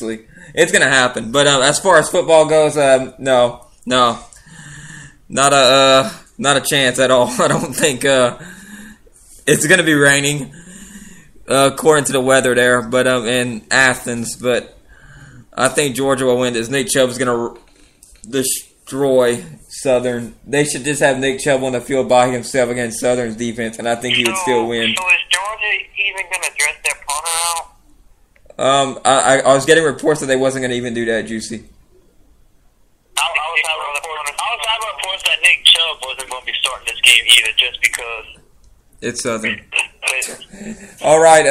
It's gonna happen. But as far as football goes, no, not a chance at all. I don't think it's gonna be raining according to the weather there, but in Athens. But I think Georgia will win this. Nick Chubb's gonna destroy Southern. They should just have Nick Chubb on the field by himself against Southern's defense, and I think he would still win. So is Georgia even going to dress their punter out? I was getting reports that they wasn't going to even do that, Juicy. I was having reports that Nick Chubb wasn't going to be starting this game either, just because. It's Southern. All right,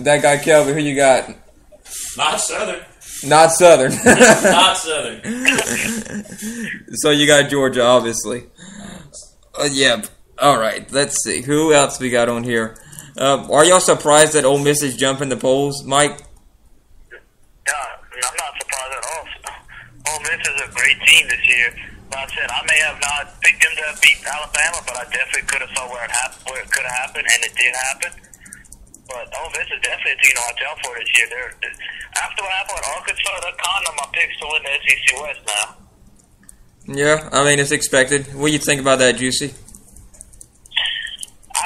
that guy Kelvin, who you got? Not Southern. Not Southern. Not Southern. So you got Georgia, obviously. Yeah. All right. Let's see. Who else we got on here? Are y'all surprised that Ole Miss is jumping the polls, Mike? I'm not surprised at all. Ole Miss is a great team this year. Like I said, I may have not picked them to beat Alabama, but I definitely could have saw where it could have happened, and it did happen. But Ole Miss is definitely a team to watch out for this year. After what happened with Arkansas, they're kind of my picks to win the SEC West now. Yeah, I mean, it's expected. What do you think about that, Juicy? I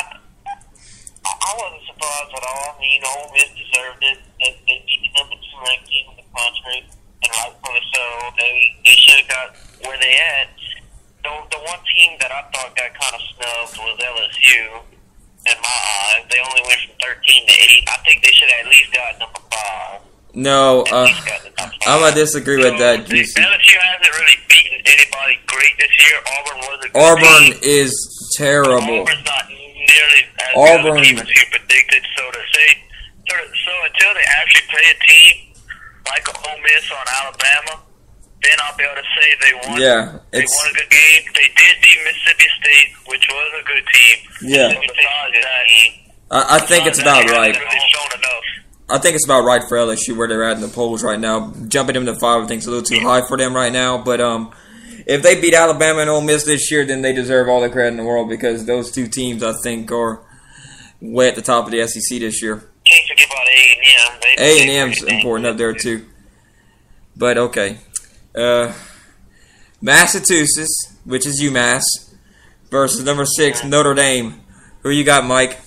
wasn't surprised at all. I mean, Ole Miss deserved it. They beat the number 2 ranked team in the country, and rightfully so. They should have got where they at. The one team that I thought got kind of snubbed was LSU. In my eyes, they only went from 13 to 8. I think they should have at least got number 5. No, I'm gonna disagree with that, Juicy. LSU hasn't really beaten anybody great this year. Auburn was a good Auburn team. is terrible. Auburn's not nearly as good a team as you predicted. So until they actually play a team like Ole Miss on Alabama, then I'll be able to say they won. Yeah, they won a good game. They did beat Mississippi State, which was a good team. Yeah. I think it's about right. I think it's about right for LSU where they're at in the polls right now. Jumping them to 5, I think, is a little too high for them right now. But if they beat Alabama and Ole Miss this year, then they deserve all the credit in the world because those two teams, I think, are way at the top of the SEC this year. Can't forget about A&M. A&M's important up there too. But okay. Massachusetts, which is UMass, versus number 6, Notre Dame. Who you got, Mike?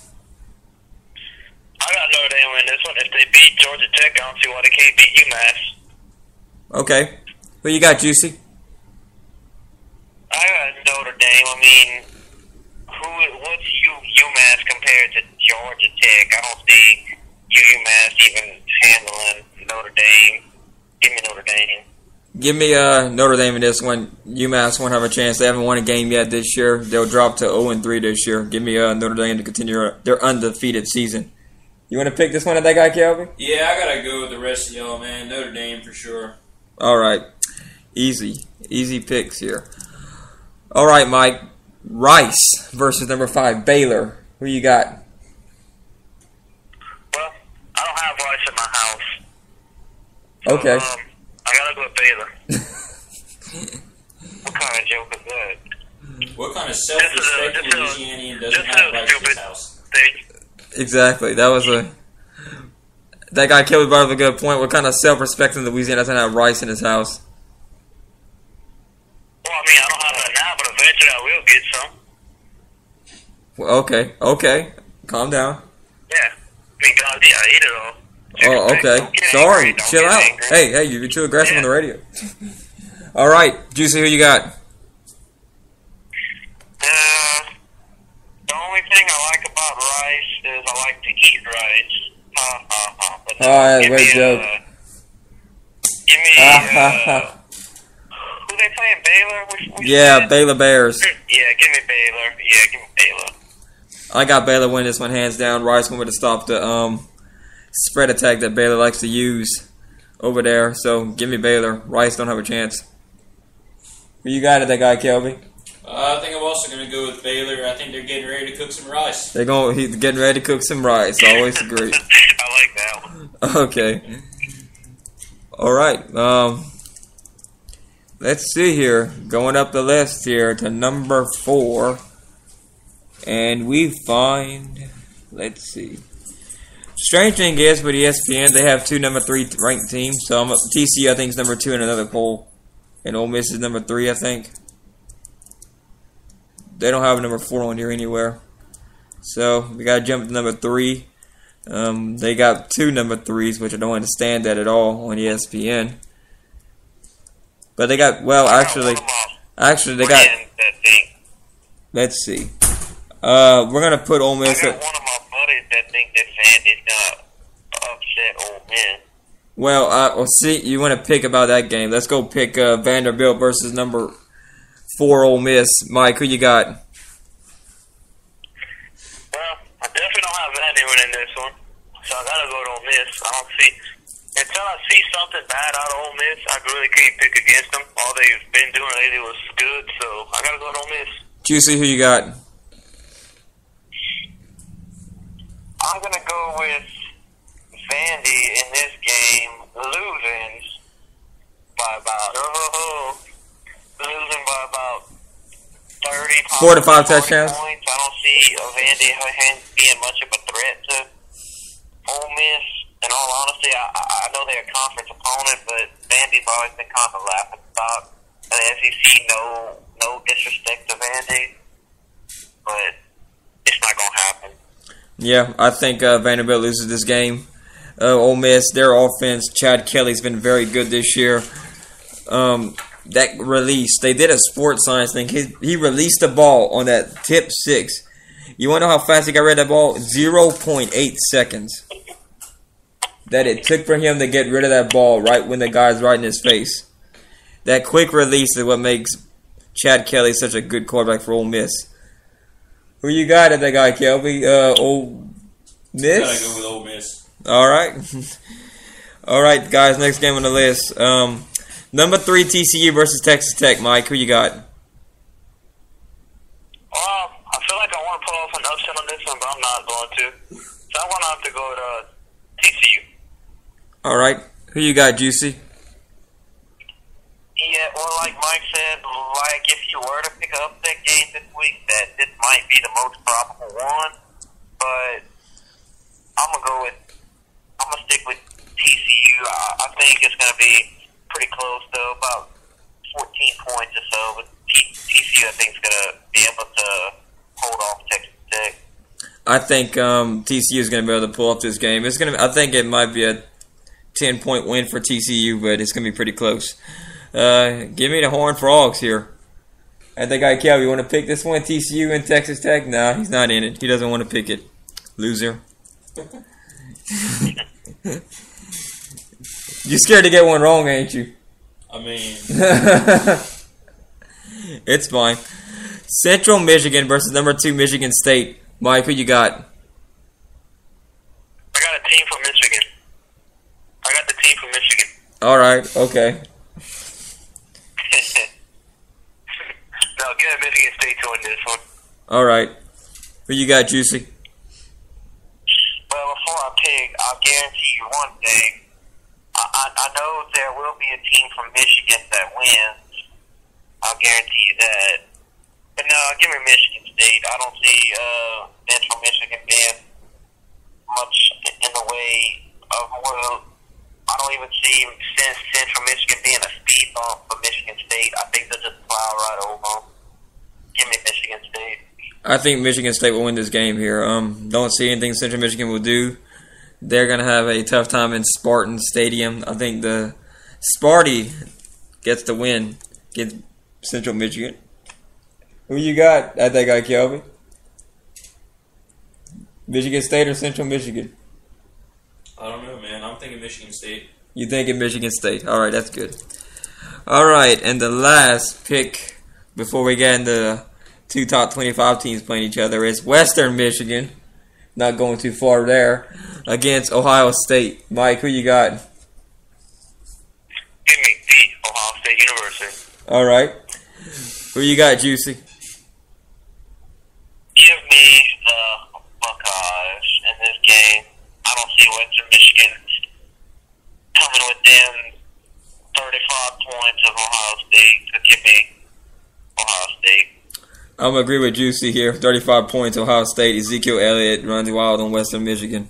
I got Notre Dame win this one. If they beat Georgia Tech, I don't see why they can't beat UMass. Okay. Who you got, Juicy? I got Notre Dame. I mean, what's UMass compared to Georgia Tech? I don't see UMass even handling Notre Dame. Give me Notre Dame. Give me Notre Dame in this one. UMass won't have a chance. They haven't won a game yet this year. They'll drop to 0-3 this year. Give me Notre Dame to continue their undefeated season. You want to pick this one at that guy, Kelvin? Yeah, I gotta go with the rest of y'all, man. Notre Dame for sure. All right. Easy picks here. All right, Mike. Rice versus number 5, Baylor. Who you got? Well, I don't have Rice in my house. Okay. I gotta go with Baylor. What kind of joke is that? What kind of self-respecting Louisianian doesn't have Rice in his house? Exactly. That guy Kelly brought up a good point. What kind of self-respecting Louisiana doesn't have Rice in his house? Well, I mean, I don't have that now, but eventually I will get some. Well, okay. Calm down. Yeah. I mean, God, yeah, I eat it all. Oh, okay. Sorry. Chill out. Angry. Hey, you're too aggressive on the radio. All right. Juicy, who you got? The only thing I like about rice is I like to eat rice. But Great joke. Give me, who they playing, Baylor? Yeah, Baylor Bears. Yeah, give me Baylor. I got Baylor win this one hands down. Rice went to stop the spread attack that Baylor likes to use over there. So give me Baylor. Rice don't have a chance. Who you got at that guy, Kelby? I think I'm also going to go with Baylor. I think they're getting ready to cook some rice. He's getting ready to cook some rice. I always agree. I like that one. Okay. All right. Let's see here. Going up the list here to number 4. And we find, let's see. Strange thing is, with ESPN, they have two number 3 ranked teams. So TCU, I think, is number 2 in another poll, and Ole Miss is number 3, I think. They don't have a number 4 on here anywhere. So we gotta jump to number 3. They got 2 number 3s, which I don't understand that at all on ESPN. But they got, well, actually they got. Let's see. We're gonna put Ole Miss. I got one of my buddies that think that Vandy's gonna upset Ole Miss. Well, see, you want to pick about that game? Let's go pick Vanderbilt versus number 4 Ole Miss. Mike, who you got? Well, I definitely don't have Vandy winning this one, so I gotta go to Ole Miss. I don't see until I see something bad out of Ole Miss. I really can't pick against them. All they've been doing lately was good, so I gotta go to Ole Miss. Juicy, who you got? I'm going to go with Vandy in this game losing by about 30 4 to 5 touchdowns. Points. I don't see Vandy being much of a threat to Ole Miss. In all honesty, I know they're a conference opponent, but Vandy's always been kind of a laughing stock. And the SEC, no disrespect to Vandy, but it's not going to happen. Yeah, I think Vanderbilt loses this game. Ole Miss, their offense, Chad Kelly's been very good this year. That release, they did a sports science thing. He released the ball on that tip 6. You want to know how fast he got rid of that ball? 0.8 seconds. That it took for him to get rid of that ball right when the guy's right in his face. That quick release is what makes Chad Kelly such a good quarterback for Ole Miss. Who you got at that guy, Kelby? Ole Miss? Gotta go with Ole Miss. All right. All right, guys, next game on the list. Number 3, TCU versus Texas Tech. Mike, who you got? I feel like I want to pull off an upset on this one, but I'm not going to. So I'm going to have to go with TCU. All right. Who you got, Juicy? Yeah, well, like Mike said, like if you were to pick an upset game this week, that this might be the most probable one. But I'm gonna stick with TCU. I think it's gonna be pretty close, though, about 14 points or so. But TCU, I think, is gonna be able to hold off Texas Tech. I think TCU is gonna be able to pull off this game. I think it might be a 10-point win for TCU, but it's gonna be pretty close. Give me the Horned Frogs here. I think you want to pick this one, TCU and Texas Tech? No, he's not in it. He doesn't want to pick it. Loser. You're scared to get one wrong, ain't you? I mean... It's fine. Central Michigan versus number 2 Michigan State. Mike, who you got? I got a team from Michigan. I got the team from Michigan. All right, okay. No, give Michigan State to win this one. All right. Who you got, Juicy? Well, before I pick, I'll guarantee you one thing. I know there will be a team from Michigan that wins. I'll guarantee you that. But no, give me Michigan State. I don't see Central Michigan being much in the way of, well, I don't even see Central Michigan being a speed bump for Michigan State. I think they'll just plow right over them. Give me Michigan State. I think Michigan State will win this game here. Don't see anything Central Michigan will do. They're going to have a tough time in Spartan Stadium. I think the Sparty gets the win against Central Michigan. Who you got at that guy, Kelvin? Michigan State or Central Michigan? I don't know, man. I'm thinking Michigan State. You thinking Michigan State? All right, that's good. All right, and the last pick before we get into 2 top 25 teams playing each other is Western Michigan. Not going too far there. Against Ohio State. Mike, who you got? Give me the Ohio State University. All right. Who you got, Juicy? Give me the Buckeyes in this game. I don't see Western Michigan coming within 35 points of Ohio State. So give me Ohio State. I'm going to agree with Juicy here. 35 points, Ohio State. Ezekiel Elliott runs wild on Western Michigan.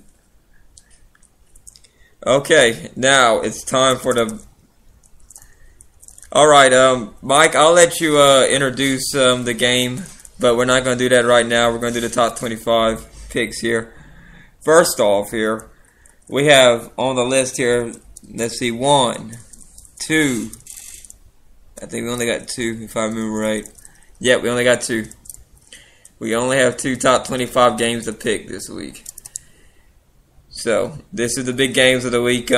Okay, now it's time for the. All right, Mike, I'll let you introduce the game, but we're not going to do that right now. We're going to do the top 25 picks here. First off, here we have on the list here. Let's see, 1, 2. I think we only got 2, if I remember right. Yeah, we only got 2. We only have 2 top 25 games to pick this week. So this is the big games of the week.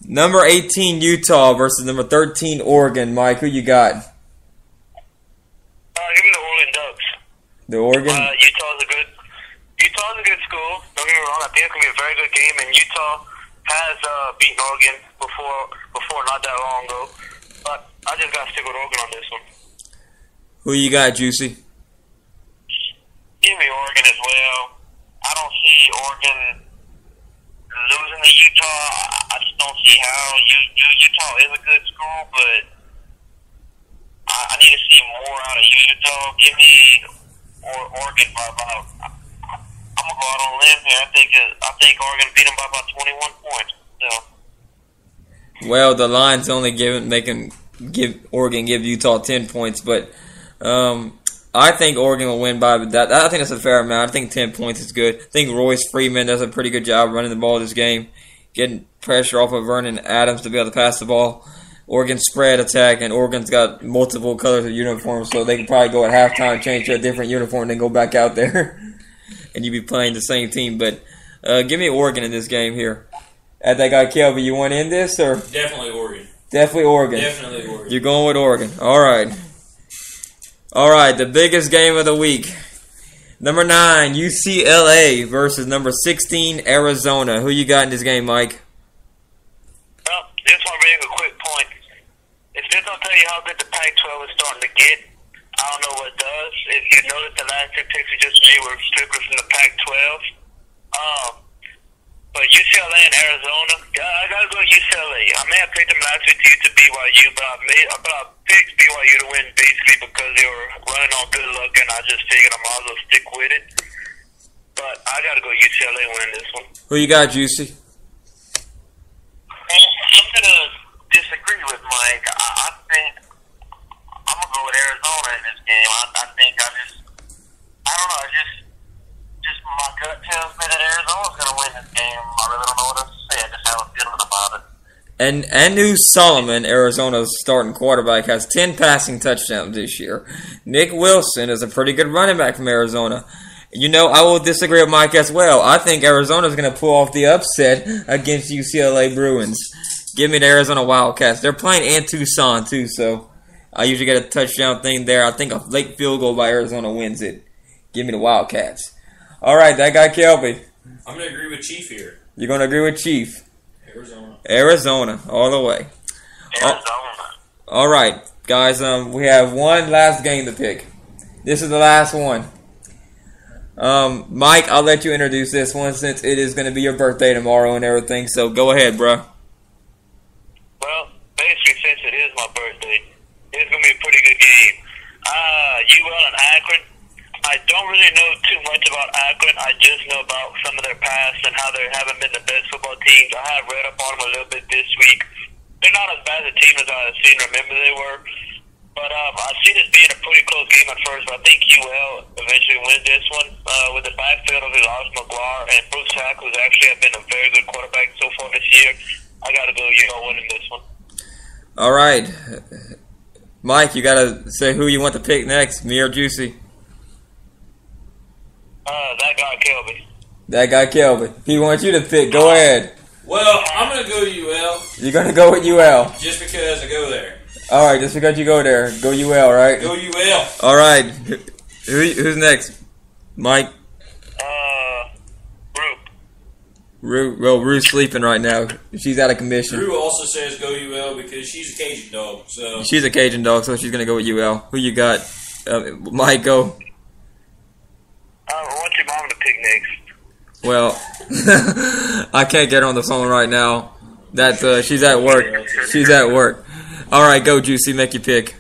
Number 18 Utah versus number 13 Oregon. Mike, who you got? Give me the Oregon Ducks. The Oregon? Utah's a good school. Don't get me wrong. I think it's gonna be a very good game. And Utah has beaten Oregon before not that long ago. But I just gotta stick with Oregon on this one. Who you got, Juicy? Give me Oregon as well. I don't see Oregon losing to Utah. I just don't see how. Utah is a good school, but I need to see more out of Utah. Give me Oregon by about. I'm gonna go out on a limb here. I think Oregon beat them by about 21 points. So. Well, the line's only give Oregon give Utah 10 points, but I think Oregon will win by that. I think that's a fair amount. I think 10 points is good. I think Royce Freeman does a pretty good job running the ball this game, getting pressure off of Vernon Adams to be able to pass the ball. Oregon spread attack, and Oregon's got multiple colors of uniforms, so they can probably go at halftime, change to a different uniform, and then go back out there, and you be playing the same team. But give me Oregon in this game here. At that guy Kelby, you want to end this or Definitely Oregon. Definitely Oregon. Definitely Oregon. You're going with Oregon. All right. All right, the biggest game of the week. Number 9, UCLA versus number 16, Arizona. Who you got in this game, Mike? Well, just want to make a quick point. If this don't tell you how good the Pac-12 is starting to get, I don't know what does. If you notice, the last 2 picks we just made were strictly from the Pac-12. But UCLA and Arizona, I gotta go UCLA. I may have picked them last week to BYU, but I picked BYU to win basically because they were running on good luck, and I just figured I might as well stick with it. But I gotta go UCLA winning this one. Who you got, Juicy? I'm gonna disagree with Mike. I think I'm gonna go with Arizona in this game. I think I don't know. Just my gut tells me that Arizona's gonna win this game. I really don't know what else to say. I just have a feeling about it. And Anu Solomon, Arizona's starting quarterback, has 10 passing touchdowns this year. Nick Wilson is a pretty good running back from Arizona. You know, I will disagree with Mike as well. I think Arizona's going to pull off the upset against UCLA Bruins. Give me the Arizona Wildcats. They're playing in Tucson, too, so I usually get a touchdown thing there. I think a late field goal by Arizona wins it. Give me the Wildcats. All right, that guy Kelby. I'm going to agree with Chief here. You're going to agree with Chief. Arizona, all the way. Arizona. All right, guys. We have one last game to pick. This is the last one. Mike, I'll let you introduce this one since it is going to be your birthday tomorrow and everything. So go ahead, bro. Well, basically, since it is my birthday, it's going to be a pretty good game. UL and Akron. I don't really know too much about Akron. I just know about some of their past and how they haven't been the best football teams. I have read up on them a little bit this week. They're not as bad a team as I seem to remember they were. But I see this being a pretty close game at first, but I think UL eventually wins this one. With the backfield of Elijah McGuire and Bruce Hack, who's actually have been a very good quarterback so far this year, I got to go UL winning this one. All right. Mike, you got to say who you want to pick next, me or Juicy? That guy Kelby. That guy Kelby. He wants you to pick. Go ahead. Well, I'm going to go UL. You're going to go with UL? Just because I go there. All right, just because you go there. Go UL, right? Go UL. All right. Who's next? Mike? Rue. Well, Rue's sleeping right now. She's out of commission. Rue also says go UL because she's a Cajun dog. So she's a Cajun dog, so she's going to go with UL. Who you got? Mike, go. I want your mom to pick next. Well, I can't get her on the phone right now. She's at work. She's at work. All right, go, Juicy. Make your pick.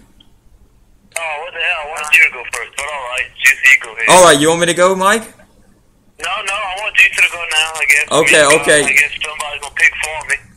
Oh, what the hell? I wanted you to go first, but all right. Juicy, go ahead. All right, you want me to go, Mike? No, I want you to go now, I guess. Okay. I guess somebody's gonna pick for me.